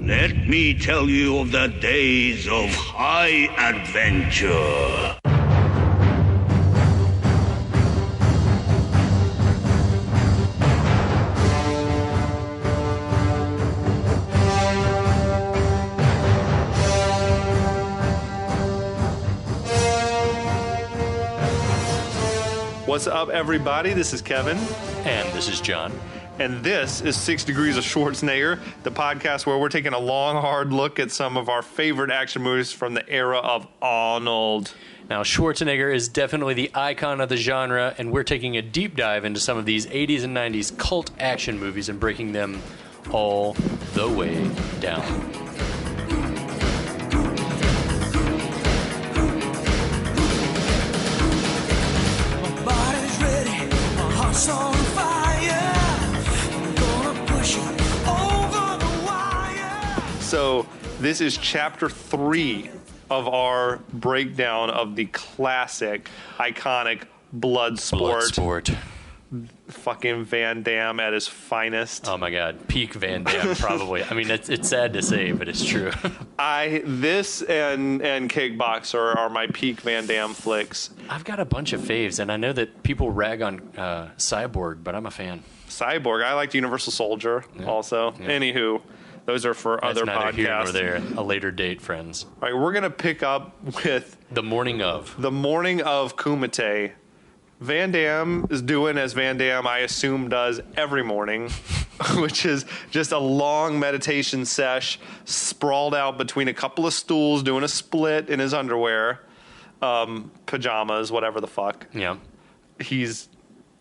Let me tell you of the days of high adventure. What's up, everybody? This is Kevin. And this is John. And this is 6 Degrees of Schwarzenegger, the podcast where we're taking a long, hard look at some of our favorite action movies from the era of Arnold. Now, Schwarzenegger is definitely the icon of the genre, and we're taking a deep dive into some of these 80s and 90s cult action movies and breaking them all the way down. On fire. I'm gonna push you over the wire. So this is chapter 3 of our breakdown of the classic, iconic Bloodsport. Bloodsport. Fucking Van Damme at his finest. Oh my God, peak Van Damme, probably. I mean, it's sad to say, but it's true. This and Kickboxer are my peak Van Damme flicks. I've got a bunch of faves, and I know that people rag on Cyborg, but I'm a fan. Cyborg. I liked Universal Soldier also. Yeah. Anywho, those are for That's other neither podcasts. here nor there. A later date, friends. All right, we're going to pick up with The morning of Kumite. Van Damme is doing as Van Damme, I assume, does every morning, which is just a long meditation sesh, sprawled out between a couple of stools, doing a split in his underwear, pajamas, whatever the fuck. Yeah. He's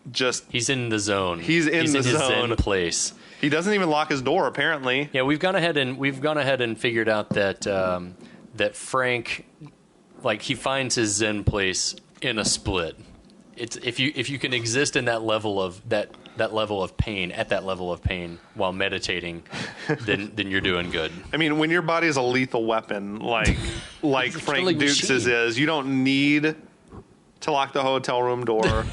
in the zone. He's in his zone. zen place. He doesn't even lock his door, apparently. Yeah, we've gone ahead and figured out that that Frank, like, he finds his zen place in a split. It's if you can exist in that level of pain, at that level of pain while meditating, then you're doing good. I mean, when your body is a lethal weapon, like Frank Dux's is, you don't need to lock the hotel room door.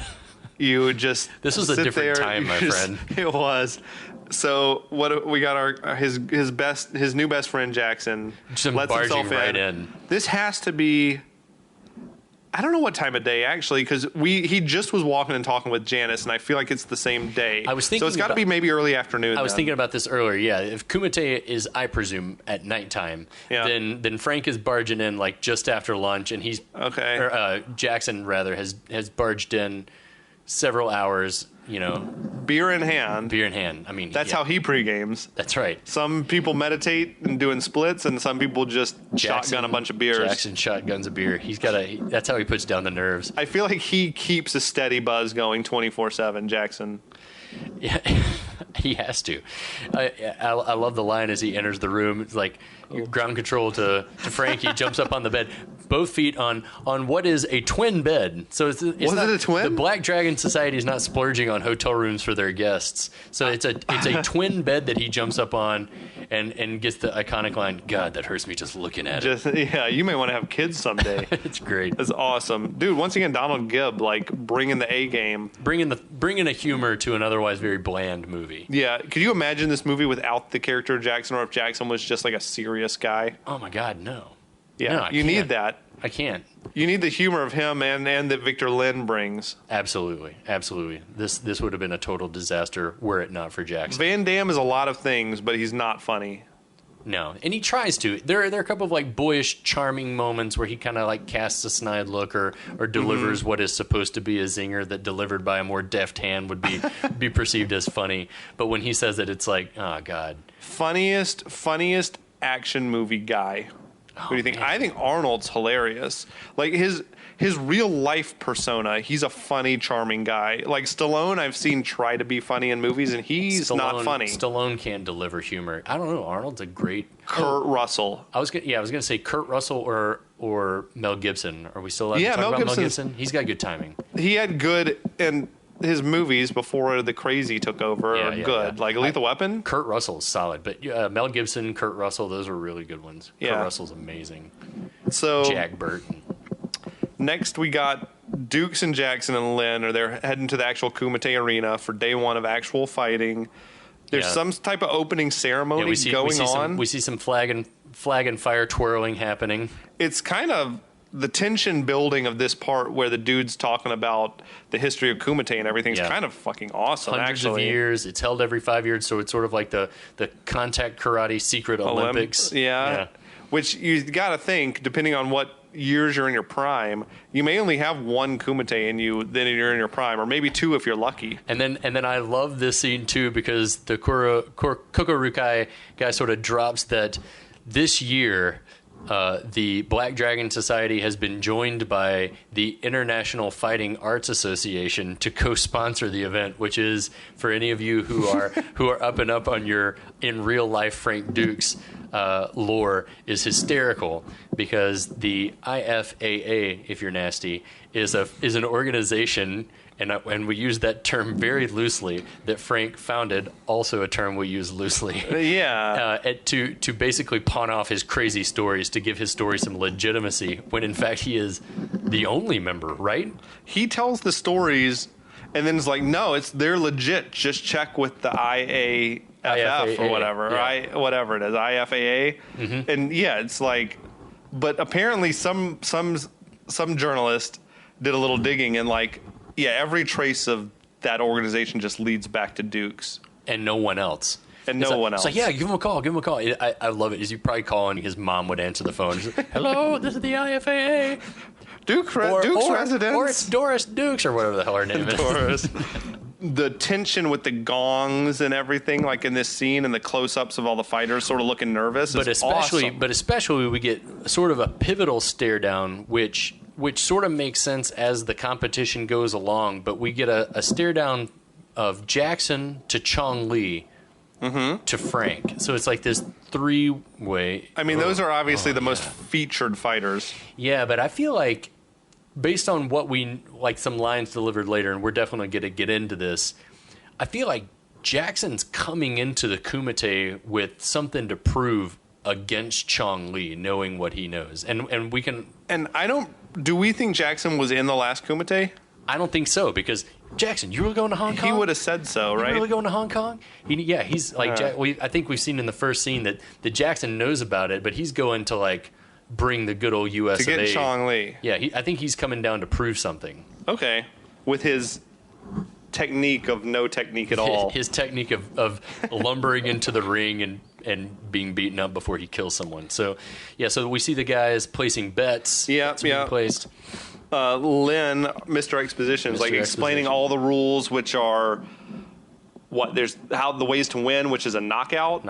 You just this was a different time, my friend. It was. So what we got his new best friend Jackson just lets himself right in. This has to be. I don't know what time of day, actually, because he just was walking and talking with Janice, and I feel like it's the same day. I was thinking so it's got to be maybe early afternoon. I was thinking about this earlier, yeah. If Kumite is, I presume, at nighttime, then Frank is barging in like just after lunch, and he's... Okay. Or, Jackson, rather, has barged in several hours, Beer in hand. I mean... That's how he pre-games. That's right. Some people meditate and doing splits, and some people just shotgun a bunch of beers. Jackson shotguns a beer. That's how he puts down the nerves. I feel like he keeps a steady buzz going 24/7, Jackson. Yeah, he has to. I love the line as he enters the room. It's like ground control to Frankie. Jumps up on the bed, both feet on what is a twin bed. So it's was not, it a twin? The Black Dragon Society is not splurging on hotel rooms for their guests. So it's a twin bed that he jumps up on and gets the iconic line. God, that hurts me just looking at it. Yeah, you may want to have kids someday. It's great. That's awesome, dude. Once again, Donald Gibb bringing the A game, bringing a humor to an otherwise very bland movie. Yeah, could you imagine this movie without the character Jackson, or if Jackson was just like a serious guy? Oh my God, no. Yeah, no, you need that. I can't. You need the humor of him and that Victor Lin brings. Absolutely. This would have been a total disaster were it not for Jackson. Van Damme is a lot of things, but he's not funny. No, and he tries to. There are a couple of like boyish, charming moments where he kind of like casts a snide look or delivers what is supposed to be a zinger that delivered by a more deft hand would be perceived as funny. But when he says it, it's like, oh God. Funniest action movie guy. What do you think? Man. I think Arnold's hilarious. Like his real life persona, he's a funny, charming guy. Like Stallone, I've seen try to be funny in movies, and he's not funny. Stallone can't deliver humor. I don't know. Arnold's a great Kurt Russell. I was gonna say Kurt Russell or Mel Gibson. Are we still allowed to talk about Mel Gibson? He's got good timing. He had good and. His movies before the crazy took over are good. Like Lethal Weapon. Kurt Russell's solid, but Mel Gibson, Kurt Russell, those are really good ones. Yeah. Kurt Russell's amazing. So Jack Burton. Next we got Dukes and Jackson and Lynn, they're heading to the actual Kumite arena for day one of actual fighting. There's some type of opening ceremony going on. We see some flag and fire twirling happening. It's kind of the tension building of this part where the dude's talking about the history of Kumite and everything's kind of fucking awesome. Hundreds of years. It's held every 5 years, so it's sort of like the contact karate secret Olympics. Yeah. Which you got to think, depending on what years you're in your prime, you may only have one Kumite in you, then you're in your prime, or maybe two if you're lucky. And then I love this scene too because the Kokorukai guy sort of drops that this year. The Black Dragon Society has been joined by the International Fighting Arts Association to co-sponsor the event, which is, for any of you who are up and up on your in real life Frank Dux lore, is hysterical because the IFAA, if you're nasty, is an organization. And we use that term very loosely, that Frank founded, also a term we use loosely. To basically pawn off his crazy stories, to give his story some legitimacy, when in fact he is the only member, right? He tells the stories and then it's like, no, they're legit. Just check with the IAFF or whatever, whatever it is, IFAA. Mm-hmm. And it's like, but apparently some journalist did a little digging and like, every trace of that organization just leads back to Dukes. And no one else. And no one else. It's like, give him a call. I love it. Is you probably call and his mom would answer the phone. Like, hello, this is the IFAA. Dukes residence. Or it's Doris Dukes or whatever the hell her name is. Doris. The tension with the gongs and everything, like in this scene, and the close-ups of all the fighters sort of looking nervous. But especially we get sort of a pivotal stare down, which sort of makes sense as the competition goes along. But we get a stare down of Jackson to Chong Li to Frank. So it's like this three-way. I mean, those are obviously the most featured fighters. Yeah, but I feel like, based on what some lines delivered later, and we're definitely going to get into this, I feel like Jackson's coming into the Kumite with something to prove against Chong Li, knowing what he knows. And we can... And do we think Jackson was in the last Kumite? I don't think so, because Jackson, you really going to Hong Kong? He would have said so, right? You really going to Hong Kong? He's like... I think we've seen in the first scene that Jackson knows about it, but he's going to like bring the good old US to get Chong Li. Yeah, I think he's coming down to prove something. Okay. With his technique of no technique at all. His technique of lumbering into the ring and being beaten up before he kills someone. So we see the guys placing bets. Placed. Lynn, Mr. Exposition, is like explaining all the rules, which are there's the ways to win, which is a knockout.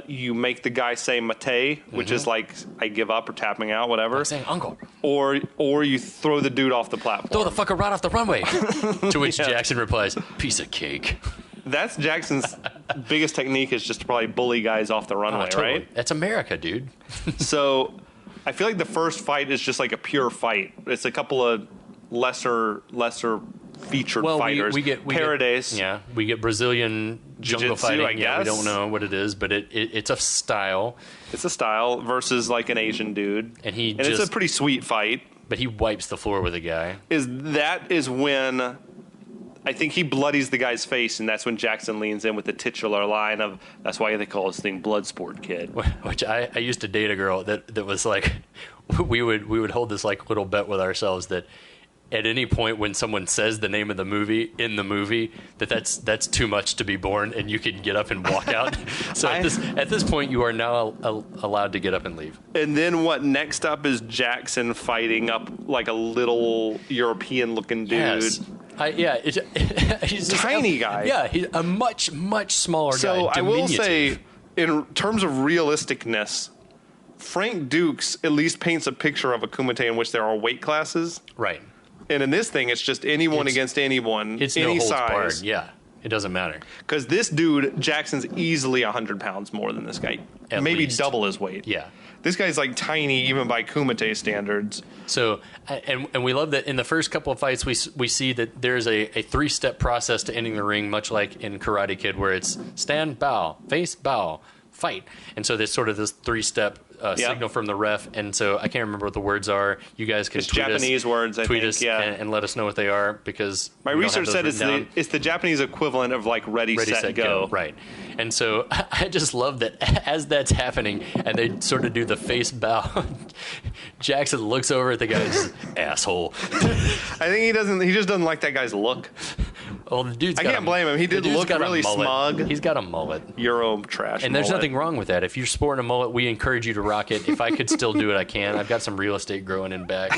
You make the guy say mate, which is like I give up or tapping out, whatever. Like saying uncle. Or you throw the dude off the platform. Throw the fucker right off the runway. To which Jackson replies, piece of cake. That's Jackson's biggest technique, is just to probably bully guys off the runway, totally. Right? That's America, dude. So I feel like the first fight is just like a pure fight. It's a couple of lesser featured fighters. We get Paradise. We get Brazilian jungle fighting. I guess. We don't know what it is, but it's a style. It's a style versus like an Asian dude, and it's a pretty sweet fight. But he wipes the floor with a guy. That is when I think he bloodies the guy's face, and that's when Jackson leans in with the titular line of, that's why they call this thing Bloodsport, kid. Which I used to date a girl that was like, we would hold this like little bet with ourselves that at any point when someone says the name of the movie in the movie, that's too much to be borne, and you can get up and walk out. So at this point, you are now allowed to get up and leave. And then what next up is Jackson fighting up like a little European-looking dude. Yes. He's a tiny guy. Yeah, he's a much, much smaller guy. So I will say, in terms of realisticness, Frank Dux at least paints a picture of a Kumite in which there are weight classes. Right. And in this thing, it's just anyone against anyone, it's any no holds size. barred. Yeah, it doesn't matter. Because this dude, Jackson's easily 100 pounds more than this guy. At maybe least. double his weight. Yeah. This guy's like tiny even by Kumite standards. So, and we love that in the first couple of fights, we see that there's a 3-step process to ending the ring, much like in Karate Kid, where it's stand, bow, face, bow, fight. And so there's sort of this 3-step signal from the ref. And so I can't remember what the words are. You guys can It's Japanese words, I tweet think, us yeah. and let us know what they are, because My research said it's the Japanese equivalent of like ready set, go. Right. And so I just love that as that's happening and they sort of do the face bow, Jackson looks over at the guy and says, asshole. I think he just doesn't like that guy's look. Well, the dude's I can't blame him. He did look really smug. He's got a mullet. Euro trash And there's mullet. nothing wrong with that. If you're sporting a mullet, we encourage you to rock it. If I could still do it, I can. I've got some real estate growing in back.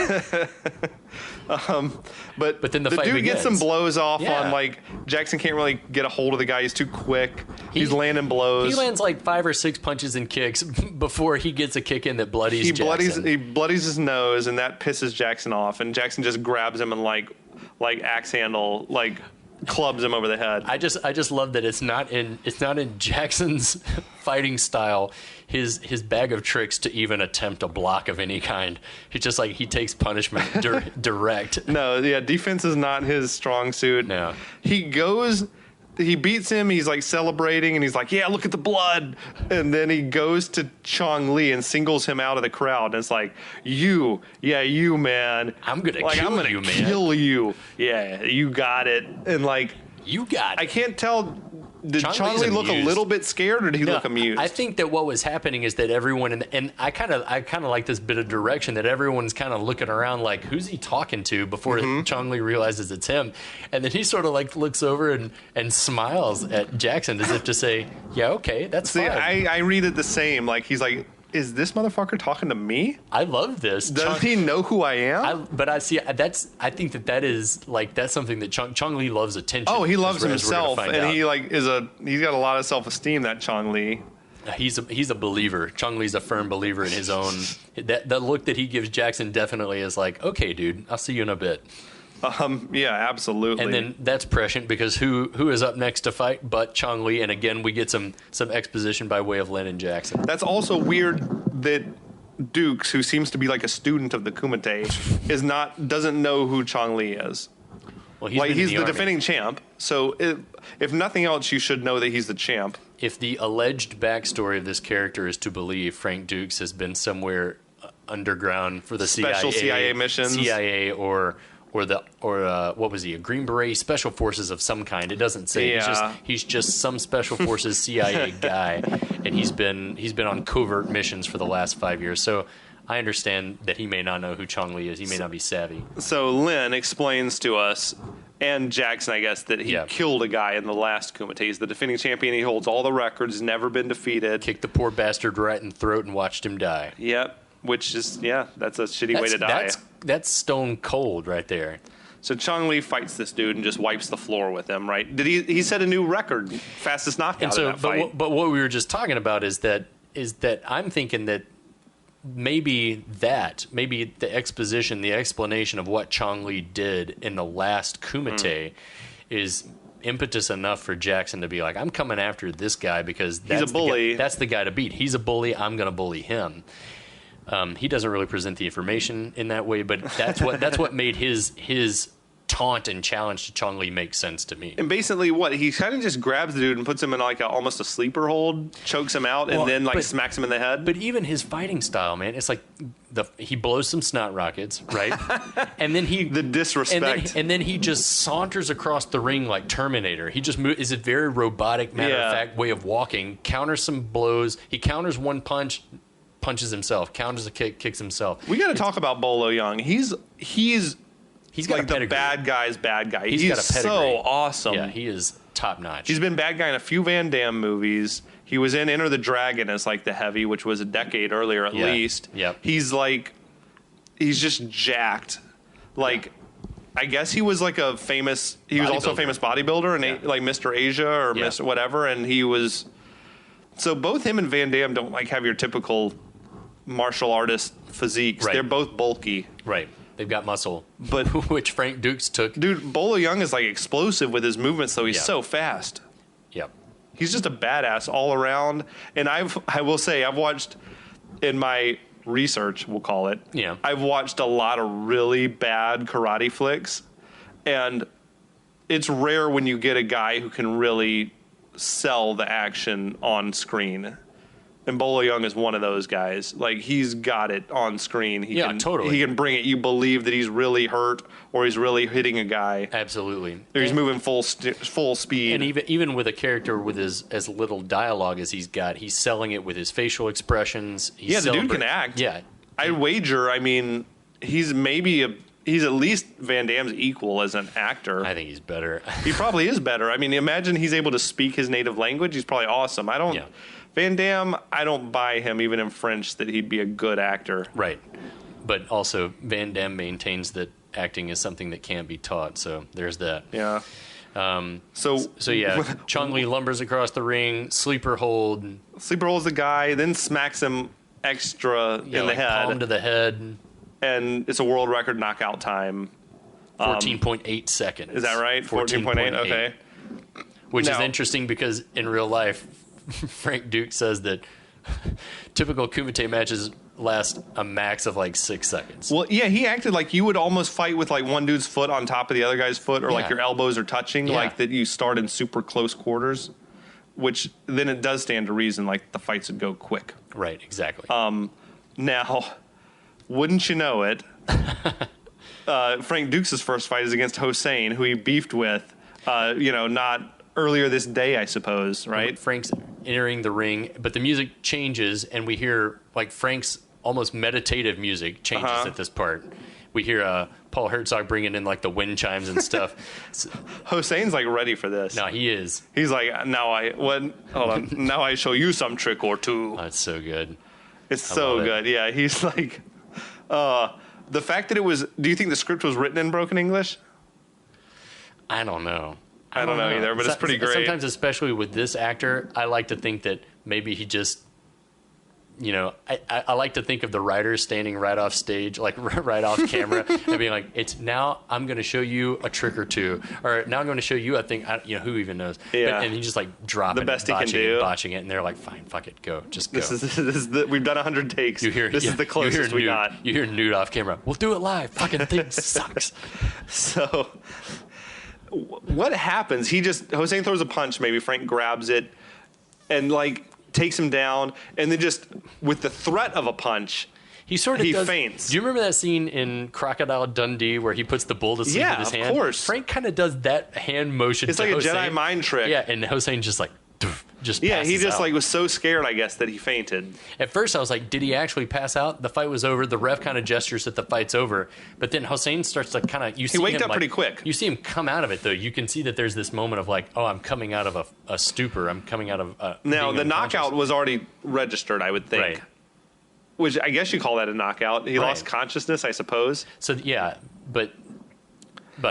But then the fight dude begins. gets some blows off Yeah. on, like, Jackson can't really get a hold of the guy. He's too quick. He's landing blows. He lands like 5 or 6 punches and kicks before he gets a kick in that bloodies Jackson. He bloodies his nose, and that pisses Jackson off. And Jackson just grabs him and like axe handle, like, clubs him over the head. I just love that it's not in Jackson's fighting style, his bag of tricks to even attempt a block of any kind. He just he takes punishment direct. No, yeah, defense is not his strong suit. No. He beats him, he's like celebrating, and he's like, yeah, look at the blood. And then he goes to Chong Li and singles him out of the crowd. And it's like, you, man. I'm gonna kill you. Yeah, you got it. And You got it. I can't tell. Did Chong Li's Chong Li look a amused. little bit scared, or did he look amused? I think that what was happening is that everyone, and I kind of like this bit of direction, that everyone's kind of looking around like, who's he talking to, before Chong Li realizes it's him. And then he sort of looks over and smiles at Jackson as if to say, yeah, okay, that's See, fine. I read it the same. Like, he's like, is this motherfucker talking to me? I love this. Does he know who I am? I think that is that's something that Chong Li loves attention. Oh, he loves as we're gonna himself, find and out. he's got a lot of self-esteem, that Chong Li. He's a believer. Chong Li's a firm believer in his own. That look that he gives Jackson definitely is like, okay, dude, I'll see you in a bit. Yeah, absolutely. And then that's prescient, because who is up next to fight but Chong Li? And again, we get some exposition by way of Lennon Jackson. That's also weird that Dux, who seems to be like a student of the Kumite, doesn't know who Chong Li is. Well, he's the Army. defending champ, so if nothing else, you should know that he's the champ. If the alleged backstory of this character is to believe, Frank Dux has been somewhere underground for the Special CIA missions. CIA or what was he? A Green Beret, Special Forces of some kind. It doesn't say. Yeah. He's just some Special Forces CIA guy, and he's been on covert missions for the last 5 years. So I understand that he may not know who Chong Li is. He may not be savvy. So Lin explains to us, and Jackson, I guess, that he killed a guy in the last Kumite. He's the defending champion. He holds all the records, never been defeated. Kicked the poor bastard right in the throat and watched him die. Yep. Which is, that's a shitty way to die. That's stone cold right there. So Chong Li fights this dude and just wipes the floor with him, right? He set a new record, fastest knockout And so, in that fight. but what we were just talking about is that I'm thinking that maybe the exposition, the explanation of what Chong Li did in the last Kumite is impetus enough for Jackson to be like, I'm coming after this guy because he's a bully. That's the guy to beat. He's a bully. I'm going to bully him. He doesn't really present the information in that way, but that's what made his taunt and challenge to Chong Li make sense to me. And basically, he kind of just grabs the dude and puts him in almost a sleeper hold, chokes him out, and then smacks him in the head. But even his fighting style, man, it's like he blows some snot rockets, right? And then the disrespect, and then he just saunters across the ring like Terminator. He just is a very robotic, matter of fact way of walking. Counters some blows. He counters one punch. Punches himself, counters a kick, kicks himself. We got to talk about Bolo Yeung. He's got like the bad guy's bad guy. He's got a pedigree. So awesome. Yeah, he is top notch. He's been bad guy in a few Van Damme movies. He was in Enter the Dragon as like the heavy, which was a decade earlier at least. Yep. He's just jacked. I guess he was like a famous. He was also a famous bodybuilder and like Mr. Asia or Mr. whatever, and he was. So both him and Van Damme don't have your typical martial artist physiques. Right. They're both bulky. Right. They've got muscle, but which Frank Dux took. Dude, Bolo Yeung is explosive with his movements, though. He's so fast. Yep. He's just a badass all around. And I will say, I've watched in my research, we'll call it. Yeah. I've watched a lot of really bad karate flicks, and it's rare when you get a guy who can really sell the action on screen. And Bolo Yeung is one of those guys. Like, he's got it on screen. Totally. He can bring it. You believe that he's really hurt or he's really hitting a guy. Absolutely. Or he's moving full speed. And even with a character with as little dialogue as he's got, he's selling it with his facial expressions. The dude can act. Yeah. I'd wager, I mean, he's at least Van Damme's equal as an actor. I think he's better. He probably is better. I mean, imagine he's able to speak his native language. He's probably awesome. Van Damme, I don't buy him, even in French, that he'd be a good actor. Right. But also, Van Damme maintains that acting is something that can't be taught, so there's that. Yeah. So yeah, Chong Li lumbers across the ring, sleeper hold. Sleeper holds the guy, then smacks him extra in the head. Palm to the head. And it's a world record knockout time. 14.8 seconds. Is that right? 14.8? Okay. Which is interesting because in real life, Frank Dux says that typical Kumite matches last a max of like 6 seconds. Well, yeah, he acted like you would almost fight with like one dude's foot on top of the other guy's foot, or like your elbows are touching, like that you start in super close quarters, which then it does stand to reason like the fights would go quick. Right, exactly. Now, wouldn't you know it, Frank Dux' first fight is against Hossein, who he beefed with, not earlier this day, I suppose, right? Frank's entering the ring, but the music changes, and we hear like Frank's almost meditative music changes at this part. We hear Paul Herzog bringing in like the wind chimes and stuff. Hossein's like ready for this. No, he is. He's like, now I show you some trick or two. Oh, it's so good. It's so good. Yeah, he's like, the fact that it was. Do you think the script was written in broken English? I don't know. I don't know either, but it's pretty great. Sometimes, especially with this actor, I like to think that maybe he just, I like to think of the writers standing right off stage, like right off camera, and being like, "It's now I'm going to show you a trick or two, or now I'm going to show you a thing." Who even knows? Yeah. And he just like dropping the best it, he can do, botching it, and they're like, "Fine, fuck it, go, just go." We've done 100 takes. This is the closest we got. You hear Nude off camera. We'll do it live. Fucking thing sucks. So. What happens? Hossein throws a punch, maybe Frank grabs it and like takes him down, and then just with the threat of a punch, he faints. Do you remember that scene in Crocodile Dundee where he puts the bull to sleep with his hand? Yeah, of course. Frank kind of does that hand motion. It's like Hossein. a Jedi mind trick. Yeah, and Hossein just like he just out. like was so scared, I guess, that he fainted. At first I was like, did he actually pass out? The fight was over. The ref kind of gestures that the fight's over, but then Hossein starts to kind of he waked up pretty quick. You see him come out of it though. You can see that there's this moment of like, oh, I'm coming out of a stupor. I'm coming out of now the knockout was already registered, I would think. Right. Which I guess you call that a knockout. He lost consciousness, I suppose. So yeah, but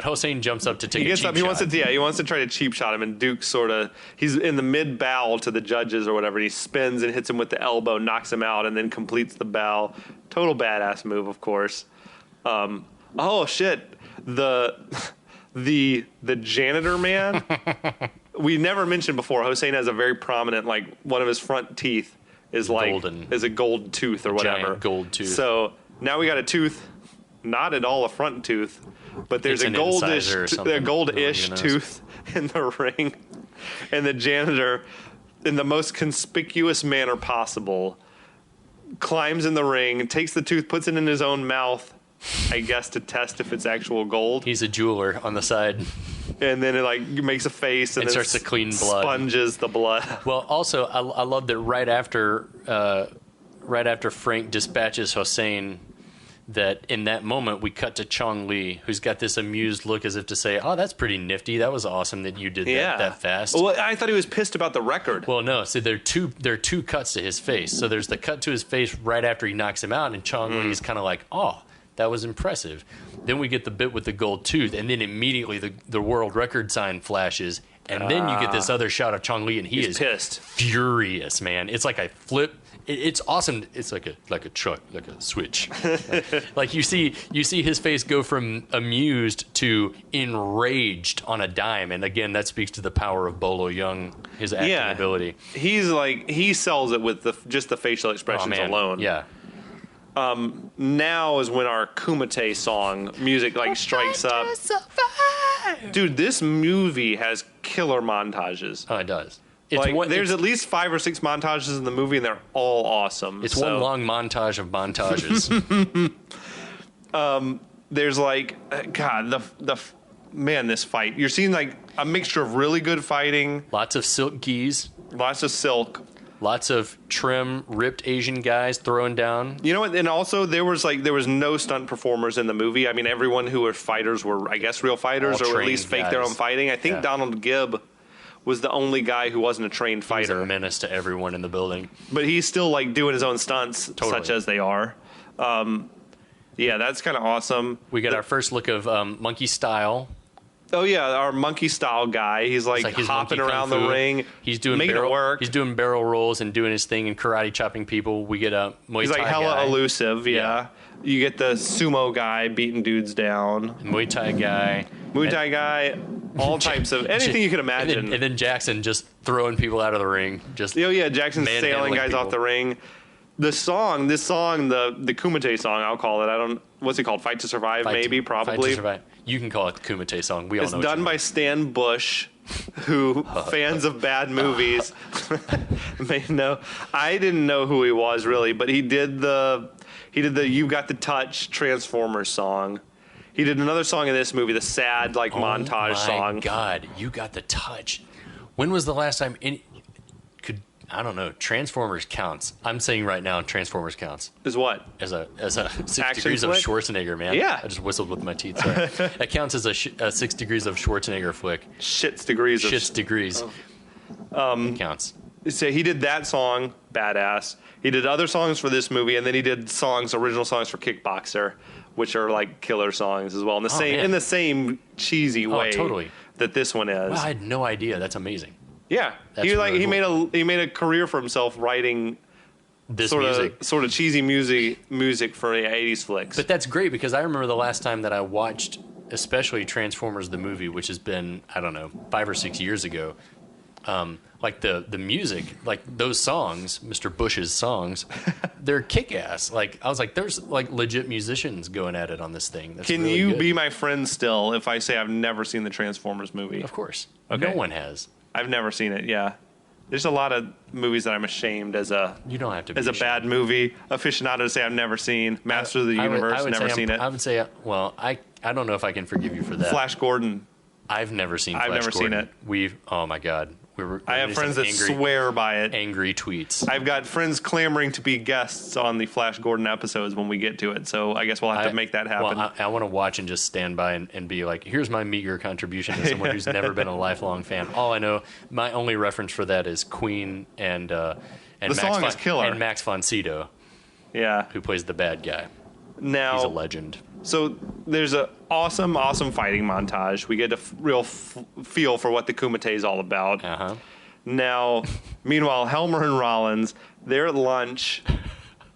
Hossein jumps up to take a cheap shot. He wants to try to cheap shot him, and Duke he's in the mid bow to the judges or whatever, and he spins and hits him with the elbow, knocks him out, and then completes the bow. Total badass move, of course. Oh shit, the janitor man. We never mentioned before. Hossein has a very prominent, like one of his front teeth is like golden. Is a gold tooth or whatever. Giant gold tooth. So now we got a tooth, not at all a front tooth. But there's a goldish tooth in the ring, and the janitor, in the most conspicuous manner possible, climbs in the ring, takes the tooth, puts it in his own mouth, I guess to test if it's actual gold. He's a jeweler on the side. And then it like makes a face and then starts to clean blood. Sponges the blood. Well, also I love that right after Frank dispatches Hossein, that in that moment we cut to Chong Li, who's got this amused look as if to say, "Oh, that's pretty nifty. That was awesome that you did that fast." Well, I thought he was pissed about the record. Well, no. So there are two cuts to his face. So there's the cut to his face right after he knocks him out, and Chong Li is kind of like, "Oh, that was impressive." Then we get the bit with the gold tooth, and then immediately the world record sign flashes, and then you get this other shot of Chong Li, and he's pissed, furious, man. It's like I flip. It's awesome. It's like a truck, like a switch. Like you see his face go from amused to enraged on a dime, and again that speaks to the power of Bolo Yeung, his acting ability. He's like he sells it with just the facial expressions alone. Yeah. Now is when our Kumite song music like strikes up. Dude, this movie has killer montages. Oh, it does. There's at least 5 or 6 montages in the movie, and they're all awesome. It's one long montage of montages. There's this fight. You're seeing like a mixture of really good fighting. Lots of silk geese. Lots of silk. Lots of trim, ripped Asian guys throwing down. You know what? And also there was no stunt performers in the movie. I mean, everyone who were fighters were, I guess, real fighters, All or at least fake their own fighting. I think Donald Gibb was the only guy who wasn't a trained fighter. He's a menace to everyone in the building. But he's still like doing his own stunts, such as they are. Yeah, that's kind of awesome. We got our first look of Monkey Style. Oh yeah, our monkey style guy. He's like hopping around the ring. He's doing barrel rolls and doing his thing and karate chopping people. We get a Muay Thai He's like hella guy. elusive. Yeah. You get the sumo guy beating dudes down. Muay Thai guy. All types of anything you can imagine. And then Jackson just throwing people out of the ring. Jackson's sailing guys off the ring. This song, the Kumite song, I'll call it. What's it called? Fight to Survive, probably. Fight to Survive. You can call it the Kumite song. We all know it's done by Stan Bush, who fans of bad movies may know. I didn't know who he was really, but he did the You Got the Touch Transformers song. He did another song in this movie, the sad montage song. Oh my God, You Got the Touch. When was the last time I don't know. Transformers counts. I'm saying right now, Transformers counts. As what? As a 6 degrees of Schwarzenegger, man. Yeah. I just whistled with my teeth. Sorry. That counts as a 6 degrees of Schwarzenegger flick. Shit's degrees. Counts. So he did that song, badass. He did other songs for this movie, and then he did original songs for Kickboxer, which are like killer songs as well, in the same cheesy way that this one is. Wow, I had no idea. That's amazing. Yeah, he made a career for himself writing this sort of cheesy music for 80s flicks. But that's great because I remember the last time that I watched, especially Transformers the movie, which has been 5 or 6 years ago. Like the music, like those songs, Mr. Bush's songs, they're kick-ass. Like I was like, there's like legit musicians going at it on this thing. That's Can really you good. be my friend still if I say I've never seen the Transformers movie? Of course. Okay. No one has. I've never seen it. Yeah, there's a lot of movies that I'm ashamed you don't have to be as a bad movie aficionado to say I've never seen. Master of the Universe, never seen it. I would say, I don't know if I can forgive you for that. Flash Gordon. I've never seen. I've never seen it. Oh my God. I have friends that swear by it. Angry tweets. I've got friends clamoring to be guests on the Flash Gordon episodes when we get to it. So I guess we'll have to make that happen. Well, I want to watch and just stand by and be like, here's my meager contribution as someone who's never been a lifelong fan. All I know, my only reference for that is Queen and song is killer. And Max von Sydow. Yeah, who plays the bad guy. Now he's a legend. So there's an awesome fighting montage. We get a real feel for what the Kumite is all about. Uh-huh. Now, meanwhile, Helmer and Rollins, they're at lunch,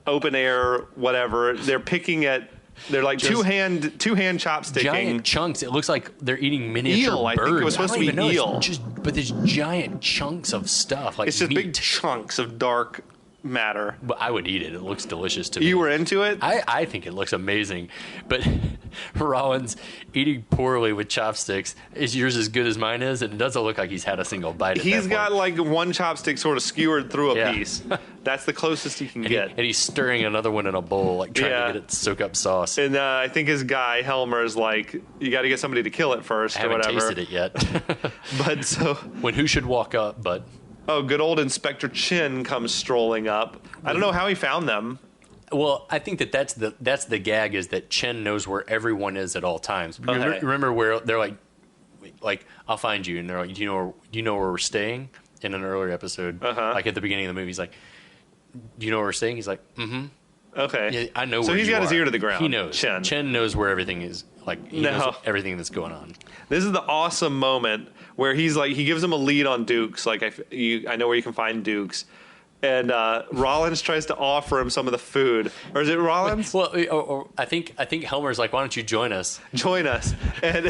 open air, whatever. They're picking at. They're like two hand chopsticking. Giant chunks. It looks like they're eating miniature eel. birds. I think it was supposed to be eel. But there's giant chunks of stuff. Like it's just meat. Big chunks of dark matter. But I would eat it. It looks delicious to me. You were into it? I think it looks amazing. But Rollins eating poorly with chopsticks, is yours as good as mine is? And it doesn't look like he's had a single bite. He's got like one chopstick sort of skewered through a piece. That's the closest he can get. And he's stirring another one in a bowl, like trying to get it to soak up sauce. And I think his guy, Helmer, is like, you got to get somebody to kill it first I or haven't whatever. tasted it yet. But so... When who should walk up, but... Oh, good old Inspector Chin comes strolling up. I don't know how he found them. Well, I think that's the gag is that Chen knows where everyone is at all times. Remember where they're like I'll find you, and they're like, do you know where we're staying? In an earlier episode, like at the beginning of the movie, he's like, do you know where we're staying? He's like, mm-hmm. Okay. Yeah, I know. So where he's got his ear to the ground. He knows. Chen knows where everything is. Like he knows everything that's going on. This is the awesome moment where he's like, he gives him a lead on Dukes. Like I know where you can find Dukes. And Rollins tries to offer him some of the food, or is it Rollins? Well, or I think Helmer's like, "Why don't you join us?" Join us, and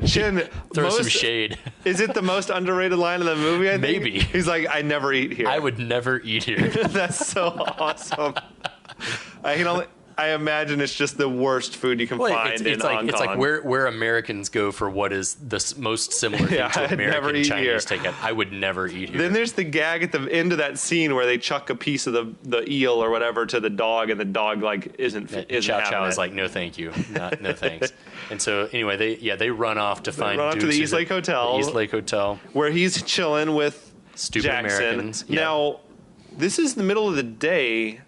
Chin throw some shade. Is it the most underrated line in the movie? I think? Maybe. He's like, "I never eat here." I would never eat here. That's so awesome. I imagine it's just the worst food you can find in Hong Kong. It's like where Americans go for what is the most similar thing to American Chinese takeout. I would never eat here. Then there's the gag at the end of that scene where they chuck a piece of the eel or whatever to the dog, and the dog like isn't Chow Chow is like, no thank you, no thanks. And so anyway, they run off to find Dukes to the East Lake Hotel. The East Lake Hotel, where he's chilling with stupid Jackson. Americans. Yeah. Now, this is the middle of the day.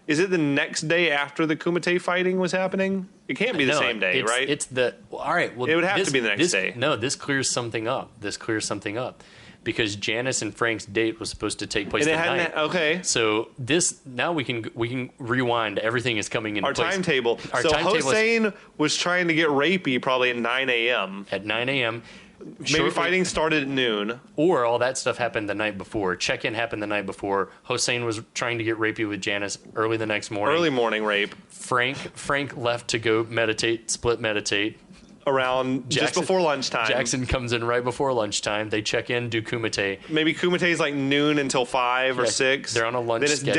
Is it the next day after the Kumite fighting was happening? It can't be the same day, right? It's all right. Well, it would have to be the next day. No, this clears something up. Because Janice and Frank's date was supposed to take place that night. Okay. So now we can rewind. Everything is coming into place. Timetable. Hossein was trying to get rapey probably at 9 a.m. At 9 a.m. Maybe fighting started at noon. Or all that stuff happened the night before. Check-in happened the night before. Hossein was trying to get rapey with Janice early the next morning. Early morning rape. Frank left to go split meditate. Around just before lunchtime. Jackson comes in right before lunchtime. They check in, do Kumite. Maybe Kumite's like noon until 5 or 6. They're on a lunch schedule.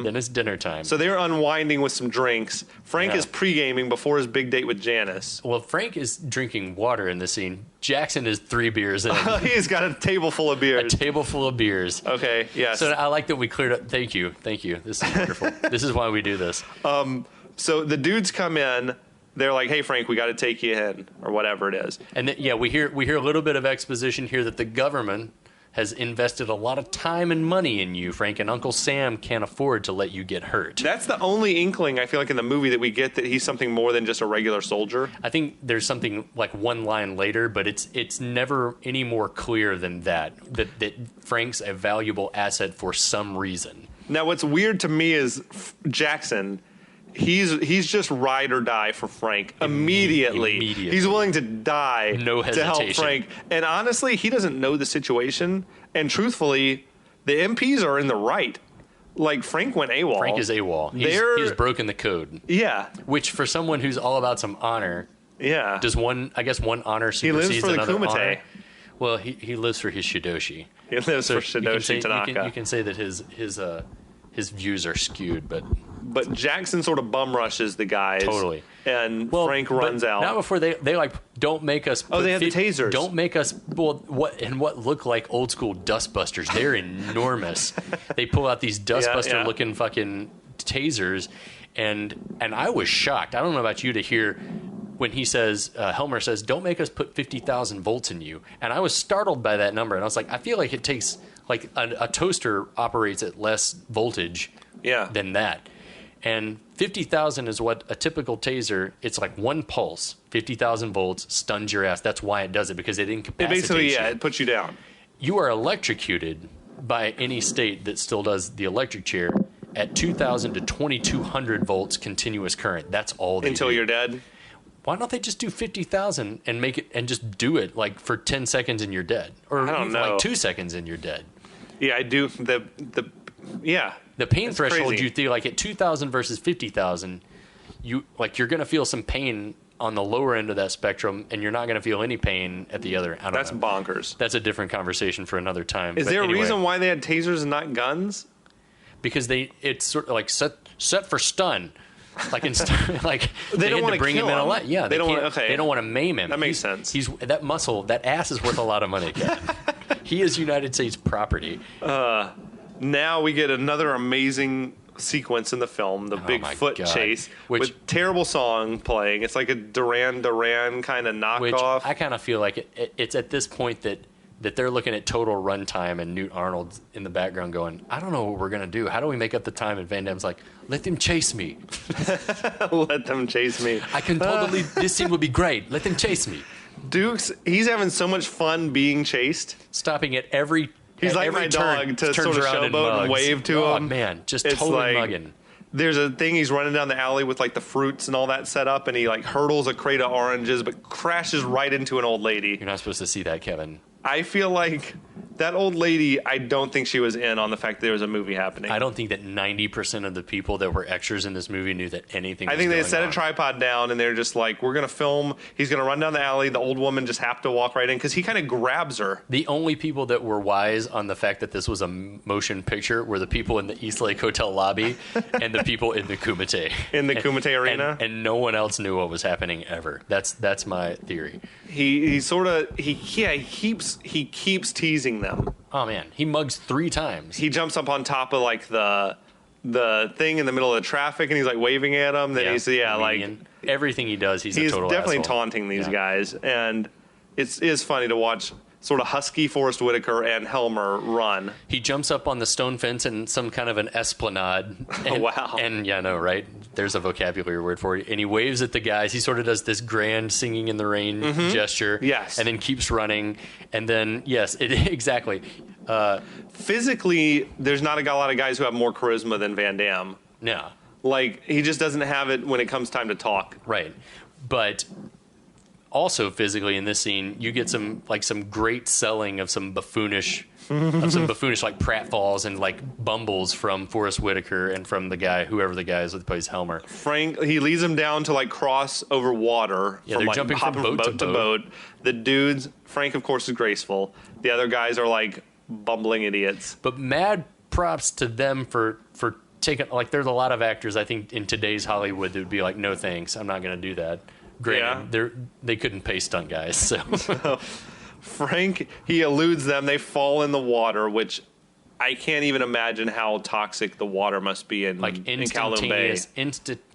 Then it's dinner time. So So they're unwinding with some drinks. Frank is pre-gaming before his big date with Janice. Well, Frank is drinking water in the scene. Jackson is 3 beers in. He's got a table full of beers. A table full of beers. Okay, yes. So I like that we cleared up. Thank you. This is wonderful. This is why we do this. So the dudes come in. They're like, "Hey, Frank, we got to take you in," or whatever it is. And we hear a little bit of exposition here that the government has invested a lot of time and money in you, Frank, and Uncle Sam can't afford to let you get hurt. That's the only inkling I feel like in the movie that we get that he's something more than just a regular soldier. I think there's something like one line later, but it's never any more clear than that Frank's a valuable asset for some reason. Now, what's weird to me is Jackson. He's just ride or die for Frank immediately. He's willing to die no hesitation. to help Frank. And honestly, he doesn't know the situation. And truthfully, the MPs are in the right. Like, Frank went AWOL. Frank is AWOL. He's broken the code. Yeah. Which, for someone who's all about some honor, does one honor supersedes another Kumite. honor? Well, he lives for his Shidoshi. He lives for Shidoshi Tanaka. You can say that his views are skewed, but Jackson sort of bum rushes the guys. Totally. And Frank runs out. Not before they like, don't make us... they have the tasers. Don't make us... what look like old school dustbusters. They're enormous. They pull out these dustbuster looking fucking tasers. And I was shocked. I don't know about you to hear when he says, Helmer says, don't make us put 50,000 volts in you. And I was startled by that number. And I was like, I feel like it takes... Like a toaster operates at less voltage than that. And 50,000 is what a typical taser, it's like one pulse, 50,000 volts, stuns your ass. That's why it does it, because it incapacitates you. It puts you down. You are electrocuted by any state that still does the electric chair at 2,000 to 2,200 volts continuous current. That's all they do. Until you're dead? Why don't they just do 50,000 and make it and just do it like for 10 seconds and you're dead? Or I don't know. Like 2 seconds and you're dead. Yeah, I do. The pain threshold crazy. you feel like at 2,000 versus 50,000, you're going to feel some pain on the lower end of that spectrum, and you're not going to feel any pain at the other. That's bonkers. That's a different conversation for another time. Is there a reason why they had tasers and not guns? Because it's sort of like set for stun. Like they don't want to bring him in a lot. Yeah, they don't want to maim him. That makes sense. He's that muscle, that ass is worth a lot of money. He is United States property. Now we get another amazing sequence in the film, the Bigfoot chase, with terrible song playing. It's like a Duran Duran kind of knockoff. Which I kind of feel like it's at this point that they're looking at total runtime and Newt Arnold's in the background going, I don't know what we're going to do. How do we make up the time? And Van Damme's like, let them chase me. Let them chase me. I can totally, this scene would be great. Let them chase me. Dukes, he's having so much fun being chased. Stopping at every He's like my dog to sort of showboat and wave to him. Oh, man, just totally mugging. There's a thing, he's running down the alley with like the fruits and all that set up, and he like hurdles a crate of oranges but crashes right into an old lady. You're not supposed to see that, Kevin. I feel like That old lady, I don't think she was in on the fact that there was a movie happening. I don't think that 90% of the people that were extras in this movie knew that anything was I think they going set on. a tripod down and they're just like, we're going to film. He's going to run down the alley. The old woman just have to walk right in because he kind of grabs her. The only people that were wise on the fact that this was a motion picture were the people in the Eastlake Hotel lobby and the people in the Kumite. In the Kumite arena? And no one else knew what was happening ever. That's my theory. He keeps teasing them. Oh, man. He mugs 3 times. He jumps up on top of like the thing in the middle of the traffic and he's like waving at them. Then he's like everything he does, he's a total definitely asshole. taunting these guys, and it is funny to watch sort of husky Forrest Whitaker and Helmer run. He jumps up on the stone fence in some kind of an esplanade. And, Wow. And yeah, no, right? There's a vocabulary word for it. And he waves at the guys. He sort of does this grand singing in the rain gesture. Yes. And then keeps running. And then, exactly. Physically, there's not a lot of guys who have more charisma than Van Damme. No. Like, he just doesn't have it when it comes time to talk. Right. But also physically in this scene, you get some great selling of some buffoonish like pratfalls and like bumbles from Forrest Whitaker and from the guy, whoever the guy is that plays Helmer. Frank, he leads them down to like cross over water. Yeah, they're jumping from hopping boat to boat. The dudes, Frank of course is graceful. The other guys are like bumbling idiots. But mad props to them for taking, like, there's a lot of actors I think in today's Hollywood that would be like, no thanks, I'm not going to do that. Granted, they couldn't pay stunt guys, so. Frank, he eludes them. They fall in the water, which I can't even imagine how toxic the water must be in Kowloon Bay.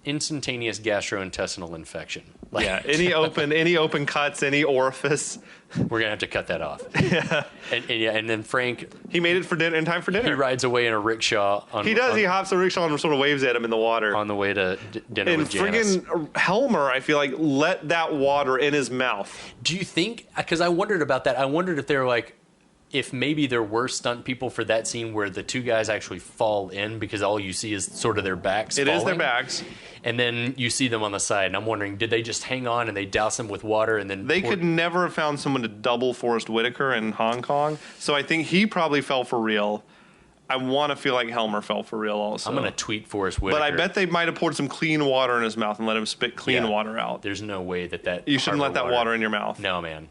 Instantaneous gastrointestinal infection. Like, Yeah, any open cuts, any orifice. we're gonna have to cut that off. Yeah, and then Frank, He made it for dinner in time for dinner. he rides away in a rickshaw. He does. He hops a rickshaw and sort of waves at him in the water. on the way to dinner And with Janice. friggin' Helmer, I feel like, let that water in his mouth. Do you think? Because I wondered about that. I wondered if they're like, if maybe there were stunt people for that scene where the 2 guys actually fall in because all you see is sort of their backs. It is their falling. backs. And then you see them on the side, and I'm wondering, did they just hang on and they douse them with water and then They could never have found someone to double Forrest Whitaker in Hong Kong, so I think he probably fell for real. I want to feel like Helmer fell for real also. I'm gonna tweet Forrest Whitaker. But I bet they might have poured some clean water in his mouth and let him spit clean water out. There's no way that You shouldn't let that water in your mouth. No, man.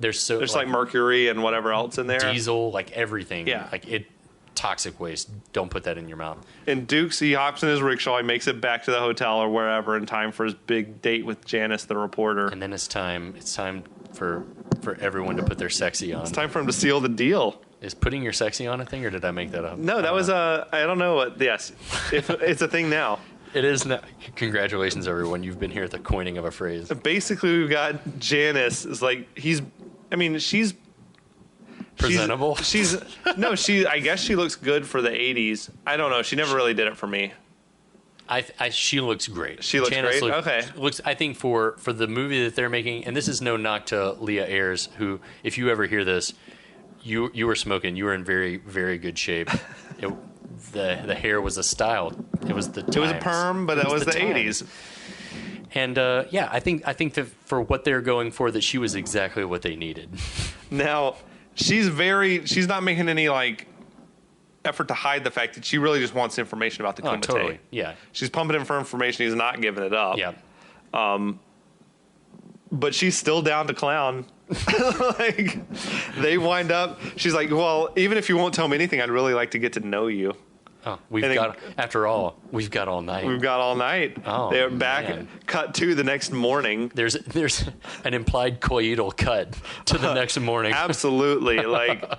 There's like mercury and whatever else in there. diesel, like everything. Yeah. Like toxic waste. Don't put that in your mouth. And Dukes, he hops in his rickshaw, he makes it back to the hotel or wherever in time for his big date with Janice, the reporter. And then it's time for everyone to put their sexy on. It's time for him to seal the deal. Is putting your sexy on a thing, or did I make that up? No, that was I don't know what. Yes, it's a thing now. It is not. Congratulations, everyone. You've been here at the coining of a phrase. Basically, we've got Janice. Is like she's Presentable. I guess she looks good for the 80s. I don't know. She never really did it for me. She looks great. She looks great? Okay. Looks. I think for the movie that they're making, and this is no knock to Leah Ayres, who, if you ever hear this, you were smoking. You were in very, very good shape. The hair was a style. It was the times. It was a perm, but that was the times. 80s. And I think that for what they're going for, that she was exactly what they needed. Now, she's not making any like effort to hide the fact that she really just wants information about the Kumite. Totally. Yeah. She's pumping him for information. He's not giving it up. Yeah. But she's still down to clown. Like, they wind up. She's like, well, even if you won't tell me anything, I'd really like to get to know you. Oh, we've got all night. We've got all night. Oh, they're back. man. Cut to the next morning. There's an implied coital cut to the next morning. Absolutely. Like,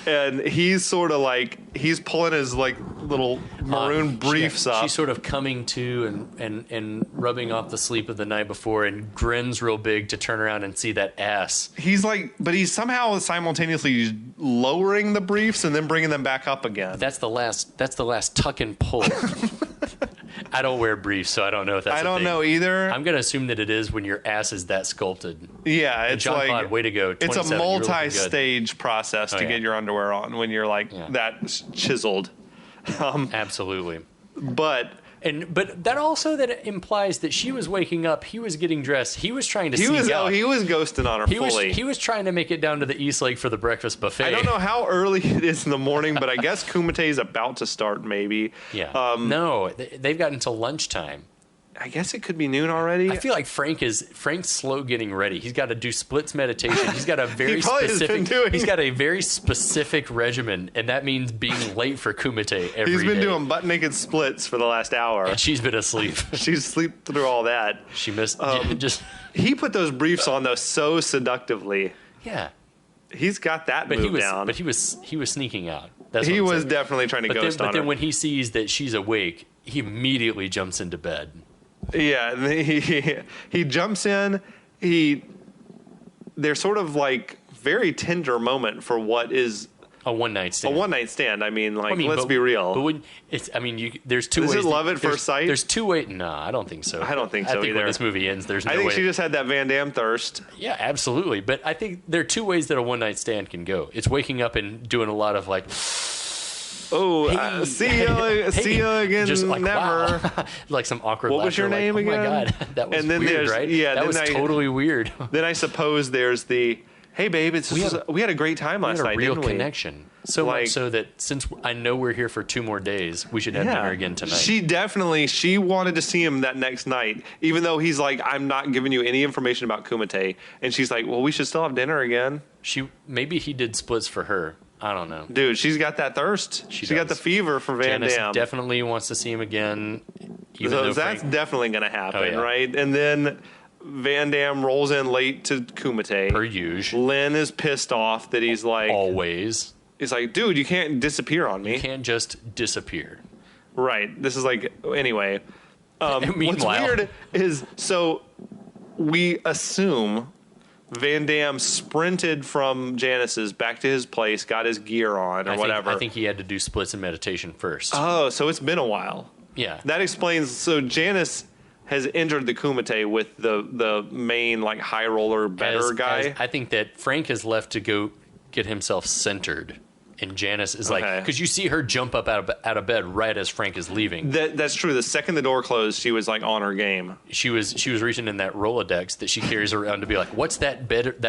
and he's sort of like, he's pulling his like little maroon briefs up. She's sort of coming to and rubbing off the sleep of the night before and grins real big to turn around and see that ass. He's like, but he's somehow simultaneously lowering the briefs and then bringing them back up again. That's the last tuck and pull. I don't wear briefs, so I don't know if that's I a don't thing. know either. I'm going to assume that it is when your ass is that sculpted. Yeah, it's John like Claude, way to go. It's a 27, you're looking good. multi-stage process to get your underwear on when you're like that chiseled. Absolutely. But But that also that implies that she was waking up, he was getting dressed, he was trying to sneak out. He was ghosting on her fully. He was trying to make it down to the East Lake for the breakfast buffet. I don't know how early it is in the morning, but I guess Kumite is about to start, maybe. Yeah. No, they've got until lunchtime. I guess it could be noon already. I feel like Frank's slow getting ready. He's got to do splits meditation. He's got a very He's got a very specific regimen, and that means being late for Kumite every day. He's been doing butt naked splits for the last hour. And she's been asleep. She's asleep through all that. She missed He put those briefs on though so seductively. Yeah. He's got that move down. But he was sneaking out. He was definitely trying to ghost on her. But then when he sees that she's awake, he immediately jumps into bed. Yeah, he jumps in. They're sort of like very tender moment for what is a one night stand. I mean, let's be real. But there's two ways. Is it love at first sight? There's two ways. No, I don't think so. I don't think so either. When this movie ends, there's no way. I think she just had that Van Damme thirst. Yeah, absolutely. But I think there are two ways that a one night stand can go. It's waking up and doing a lot of like. Oh, see you again. Just like, never. Wow. Like some awkward. What was your name again? Oh my god, that was weird, right? Yeah, that was totally weird. Then I suppose there's the hey babe, we had a great time last night. We had a real didn't we? connection. So much so that since I know we're here for 2 more days, we should have dinner again tonight. She wanted to see him that next night, even though he's like, I'm not giving you any information about Kumite, and she's like, well, we should still have dinner again. Maybe he did splits for her. I don't know. Dude, she's got that thirst. She got the fever for Van Janice Damme. Definitely wants to see him again. So that's definitely going to happen, right? And then Van Damme rolls in late to Kumite. Per usual. Lynn is pissed off that he's like... Always. He's like, dude, you can't disappear on me. You can't just disappear. Right. This is like... Anyway. Meanwhile, what's weird is... So we assume... Van Damme sprinted from Janice's back to his place, got his gear on or whatever. I think he had to do splits and meditation first. Oh, so it's been a while. Yeah. That explains. So Janice has entered the Kumite with the main like high roller better guy. I think that Frank has left to go get himself centered. And Janice is like, because you see her jump up out of bed right as Frank is leaving. That's true. The second the door closed, she was like on her game. She was reaching in that Rolodex that she carries around to be like, what's that better's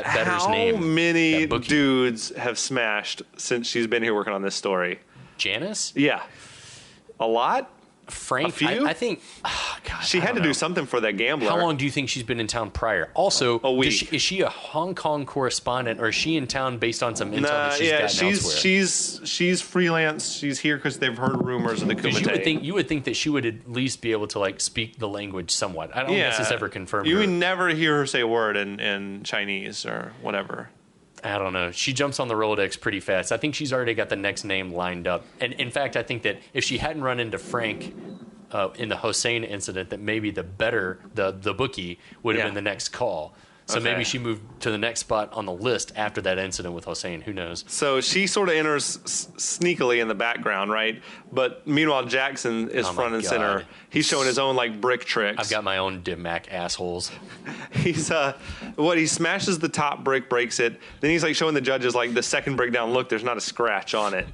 name? How many dudes have smashed since she's been here working on this story? Janice? Yeah, a lot. Frank, a few? I think God, she had to do something for that gambler. How long do you think she's been in town prior? Also, a week. Is she a Hong Kong correspondent, or is she in town based on some intel that she's gotten elsewhere? She's freelance. She's here because they've heard rumors of the Kumite. You would think that she would at least be able to like speak the language somewhat. I don't guess it's ever confirmed. You would never hear her say a word in Chinese or whatever. I don't know. She jumps on the Rolodex pretty fast. I think she's already got the next name lined up. And in fact, I think that if she hadn't run into Frank in the Hossein incident, that maybe the bookie would have been the next call. So maybe she moved to the next spot on the list after that incident with Hossein. Who knows? So she sort of enters sneakily in the background, right? But meanwhile, Jackson is front and center. He's showing his own like brick tricks. I've got my own Dim-Mac assholes. He's he smashes the top brick, breaks it. Then he's like showing the judges like the second brick down. Look, there's not a scratch on it.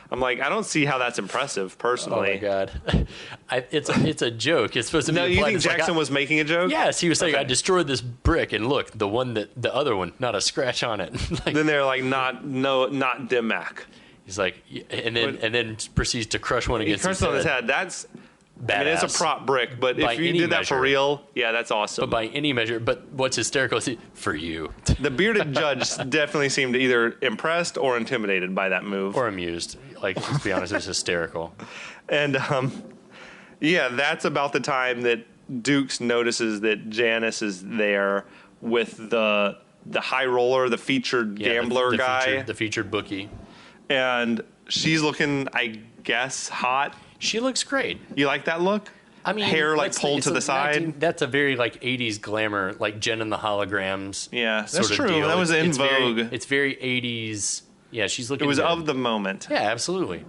I'm like, I don't see how that's impressive, personally. Oh my god, it's a joke. It's supposed to be. No, you think Jackson was making a joke? Yes, he was saying, I destroyed this brick, and look, the other one, not a scratch on it. Then they're like, not Dim-Mac. He's like, and then proceeds to crush one against his head. He crushed on his head. That's badass. I mean, it's a prop brick, but if you did that for real, that's awesome. But by any measure, but what's hysterical is for you. The bearded judge definitely seemed either impressed or intimidated by that move. Or amused. Like, let's be honest, it was hysterical. And, that's about the time that Dukes notices that Janice is there with the high roller, the featured gambler guy. The featured bookie. And she's looking, I guess, hot. She looks great. You like that look? I mean, hair like pulled to the side. That's a very like 80s glamour, like Jen and the Holograms. Yeah, that's true. Deal. That was in vogue. It's very 80s. Yeah, she's looking. It was good. of the moment. Yeah, absolutely.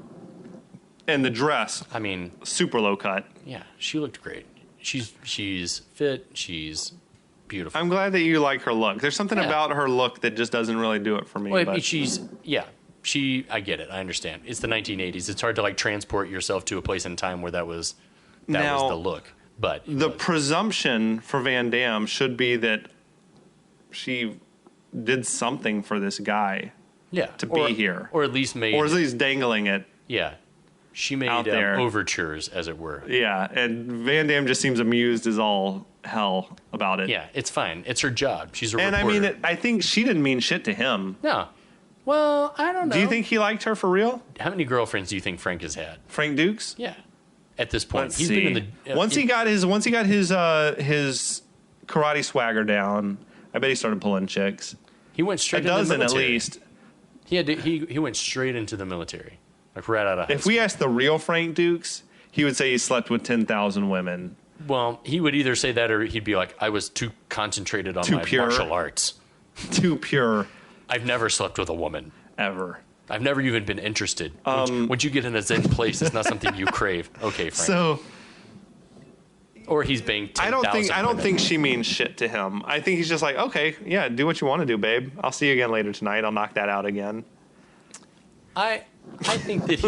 And the dress. I mean, super low cut. Yeah, she looked great. She's fit. She's beautiful. I'm glad that you like her look. There's something about her look that just doesn't really do it for me. Well, but I get it. I understand. It's the 1980s. It's hard to like transport yourself to a place in time where that was that was Now, the look. But the presumption for Van Damme should be that she did something for this guy to be here. Or at least made... Or at least dangling it. Yeah. She made out there. overtures, as it were. Yeah, and Van Damme just seems amused as all hell about it. Yeah, it's fine. It's her job. She's a and reporter. I mean, I think she didn't mean shit to him. No. Well, I don't know. Do you think he liked her for real? How many girlfriends do you think Frank has had? Frank Dux? Yeah. At this point, Let's he's see. been in the once he got his karate swagger down, I bet he started pulling chicks. He went straight A into the dozen at military. least. He went straight into the military, like right out of high If school. we asked the real Frank Dux, he would say he slept with 10,000 women. Well, he would either say that or he'd be like, I was too concentrated on Too my pure. martial arts. Too pure I've never slept with a woman. ever. I've never even been interested. Once you get in a Zen place, it's not something you crave. Okay, Frank. So or he's banged 10,000 I don't women. think she means shit to him. I think he's just like, okay, yeah, do what you want to do, babe. I'll see you again later tonight. I'll knock that out again. I think that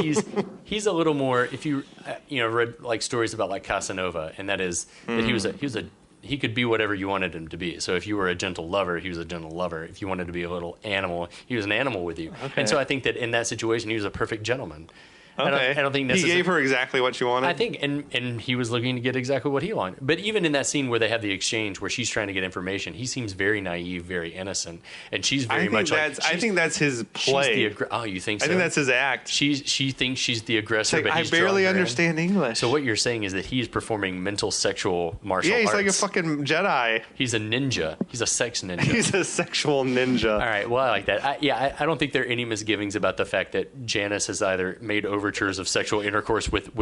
he's a little more. If you read like stories about like Casanova, and that is that he could be whatever you wanted him to be. So if you were a gentle lover, he was a gentle lover. If you wanted to be a little animal, he was an animal with you. Okay. And so I think that in that situation, he was a perfect gentleman. Okay. I don't think he gave her exactly what she wanted. I think, and he was looking to get exactly what he wanted. But even in that scene where they have the exchange, where she's trying to get information, he seems very naive, very innocent, and she's very much like. I think that's his play. Oh, you think so? I think that's his act. She thinks she's the aggressor, Like, but I he's barely drawing her in. understand English. So what you're saying is that he's performing mental sexual martial arts. Yeah, he's like a fucking Jedi. He's a ninja. He's a sex ninja. He's a sexual ninja. All right. Well, I like that. I don't think there are any misgivings about the fact that Janice has either made overtures of sexual intercourse with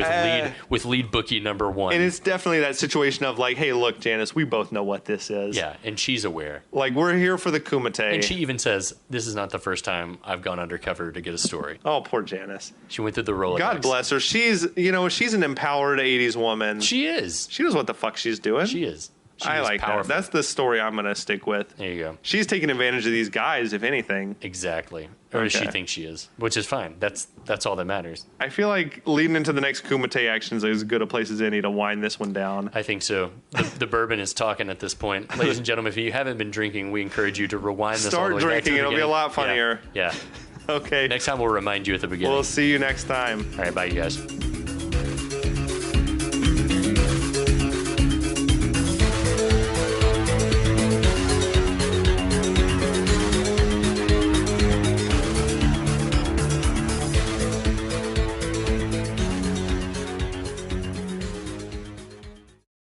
lead bookie number one. And it's definitely that situation of like, hey, look, Janice, we both know what this is. Yeah, and she's aware. Like, we're here for the Kumite. And she even says, this is not the first time I've gone undercover to get a story. Oh, poor Janice. She went through the Rolodex. God bless her. She's an empowered 80s woman. She is. She knows what the fuck she's doing. She is. She I is like powerful. that. That's the story I'm going to stick with. There you go. She's taking advantage of these guys, if anything. Exactly. Or does she Okay. think she is, which is fine. That's all that matters. I feel like leading into the next Kumite actions is as good a place as any to wind this one down. I think so. The bourbon is talking at this point. Ladies and gentlemen, if you haven't been drinking, we encourage you to rewind this all Start the way back to drinking. the It'll be a beginning. lot funnier. Yeah. Okay. Next time we'll remind you at the beginning. We'll see you next time. All right, bye, you guys.